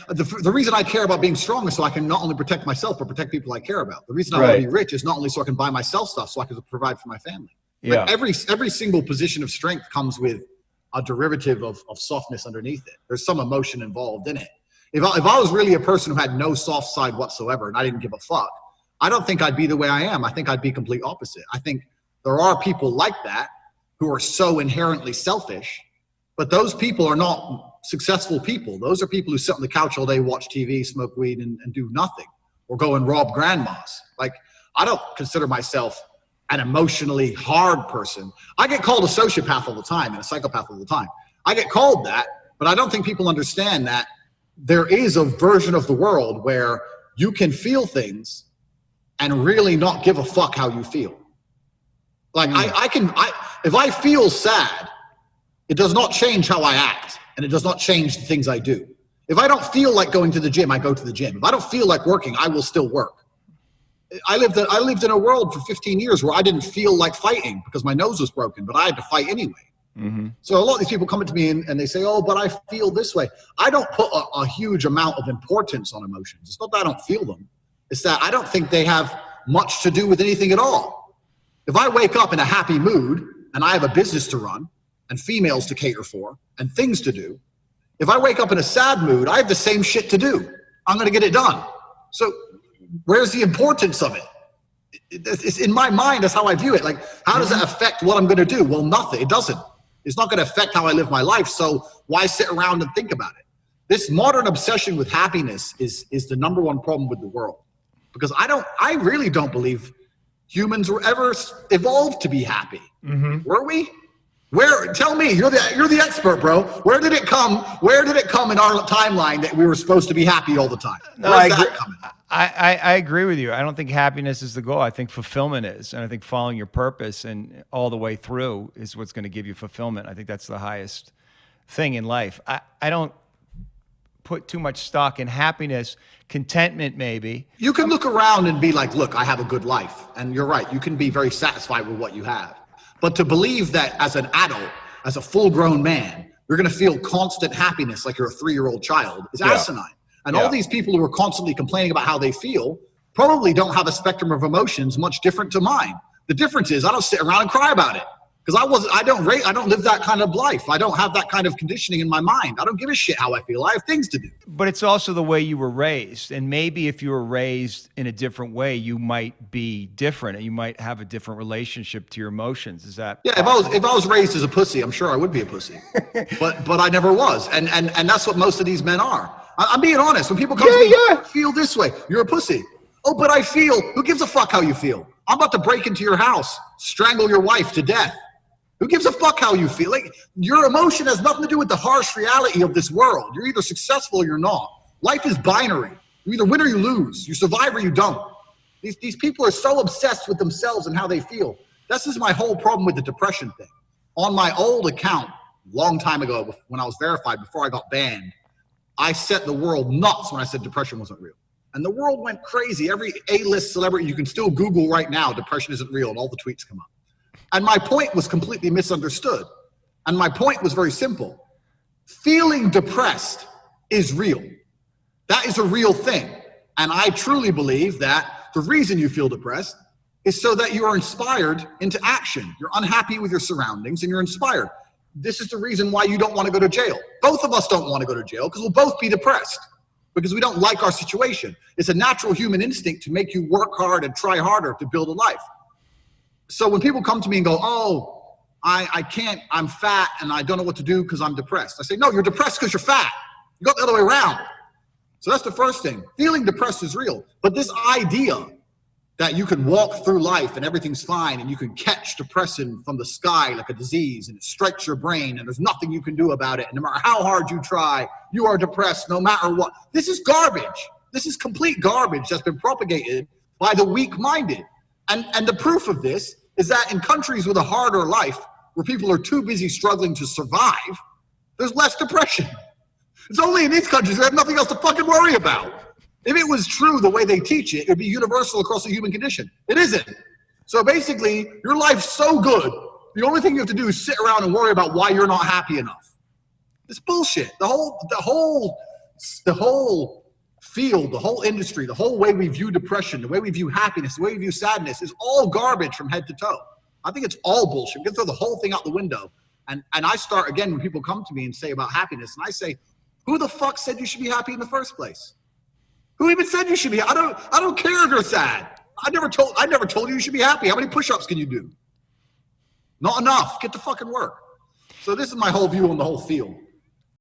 the reason I care about being strong is so I can not only protect myself, but protect people I care about. The reason I want to be rich is not only so I can buy myself stuff, so I can provide for my family. Yeah. Like every single position of strength comes with a derivative of softness underneath it. There's some emotion involved in it. If I was really a person who had no soft side whatsoever and I didn't give a fuck, I don't think I'd be the way I am. I think I'd be complete opposite. I think there are people like that who are so inherently selfish, but those people are not successful people. Those are people who sit on the couch all day, watch TV, smoke weed, and do nothing, or go and rob grandmas. Like, I don't consider myself an emotionally hard person. I get called a sociopath all the time and a psychopath all the time. I get called that, but I don't think people understand that there is a version of the world where you can feel things and really not give a fuck how you feel. Like if I feel sad, it does not change how I act, and it does not change the things I do. If I don't feel like going to the gym, I go to the gym. If I don't feel like working, I will still work. I lived in a world for 15 years where I didn't feel like fighting because my nose was broken, but I had to fight anyway. Mm-hmm. So a lot of these people come to me and they say, oh, but I feel this way. I don't put a huge amount of importance on emotions. It's not that I don't feel them. It's that I don't think they have much to do with anything at all. If I wake up in a happy mood and I have a business to run and females to cater for and things to do, if I wake up in a sad mood, I have the same shit to do. I'm going to get it done. So where's the importance of it? It's in my mind. That's how I view it. Like, how does that affect what I'm going to do? Well, nothing. It doesn't. It's not going to affect how I live my life. So why sit around and think about it? This modern obsession with happiness is the number one problem with the world. Because I really don't believe humans were ever evolved to be happy. Mm-hmm. Were we? Where? Tell me. You're the expert, bro. Where did it come? Where did it come in our timeline that we were supposed to be happy all the time? No, I agree with you. I don't think happiness is the goal. I think fulfillment is, and I think following your purpose and all the way through is what's going to give you fulfillment. I think that's the highest thing in life. I don't put too much stock in happiness. Contentment, maybe. You can look around and be like, look, I have a good life. And you're right. You can be very satisfied with what you have. But to believe that as an adult, as a full-grown man, you're going to feel constant happiness like you're a 3-year-old child is asinine. And all these people who are constantly complaining about how they feel probably don't have a spectrum of emotions much different to mine. The difference is I don't sit around and cry about it because I don't live that kind of life. I don't have that kind of conditioning in my mind. I don't give a shit how I feel. I have things to do. But it's also the way you were raised. And maybe if you were raised in a different way, you might be different and you might have a different relationship to your emotions. Is that possible? If I was raised as a pussy, I'm sure I would be a pussy. but I never was. And that's what most of these men are. I'm being honest. When people come to me, I feel this way. You're a pussy. Oh, but I feel. Who gives a fuck how you feel? I'm about to break into your house, strangle your wife to death. Who gives a fuck how you feel? Like, your emotion has nothing to do with the harsh reality of this world. You're either successful or you're not. Life is binary. You either win or you lose. You survive or you don't. These people are so obsessed with themselves and how they feel. This is my whole problem with the depression thing. On my old account, long time ago, when I was verified, before I got banned, I set the world nuts when I said depression wasn't real. And the world went crazy. Every A-list celebrity, you can still Google right now, depression isn't real, and all the tweets come up. And my point was completely misunderstood. And my point was very simple. Feeling depressed is real. That is a real thing. And I truly believe that the reason you feel depressed is so that you are inspired into action. You're unhappy with your surroundings and you're inspired. This is the reason why you don't want to go to jail. Both of us don't want to go to jail because we'll both be depressed because we don't like our situation. It's a natural human instinct to make you work hard and try harder to build a life. So when people come to me and go, oh, I can't, I'm fat and I don't know what to do because I'm depressed. I say, no, you're depressed because you're fat. You got the other way around. So that's the first thing. Feeling depressed is real. But this idea that you can walk through life and everything's fine and you can catch depression from the sky like a disease and it strikes your brain and there's nothing you can do about it. And no matter how hard you try, you are depressed no matter what. This is garbage. This is complete garbage that's been propagated by the weak-minded. And the proof of this is that in countries with a harder life, where people are too busy struggling to survive, there's less depression. It's only in these countries that have nothing else to fucking worry about. If it was true the way they teach it, it would be universal across the human condition. It isn't. So basically, your life's so good, the only thing you have to do is sit around and worry about why you're not happy enough. It's bullshit. The whole the whole field, the whole industry, the whole way we view depression, the way we view happiness, the way we view sadness is all garbage from head to toe. I think it's all bullshit. We can throw the whole thing out the window. And I start, again, when people come to me and say about happiness, and I say, who the fuck said you should be happy in the first place? Who even said you should be? I don't care if you're sad. I never told you should be happy. How many push-ups can you do? Not enough. Get to fucking work. So this is my whole view on the whole field.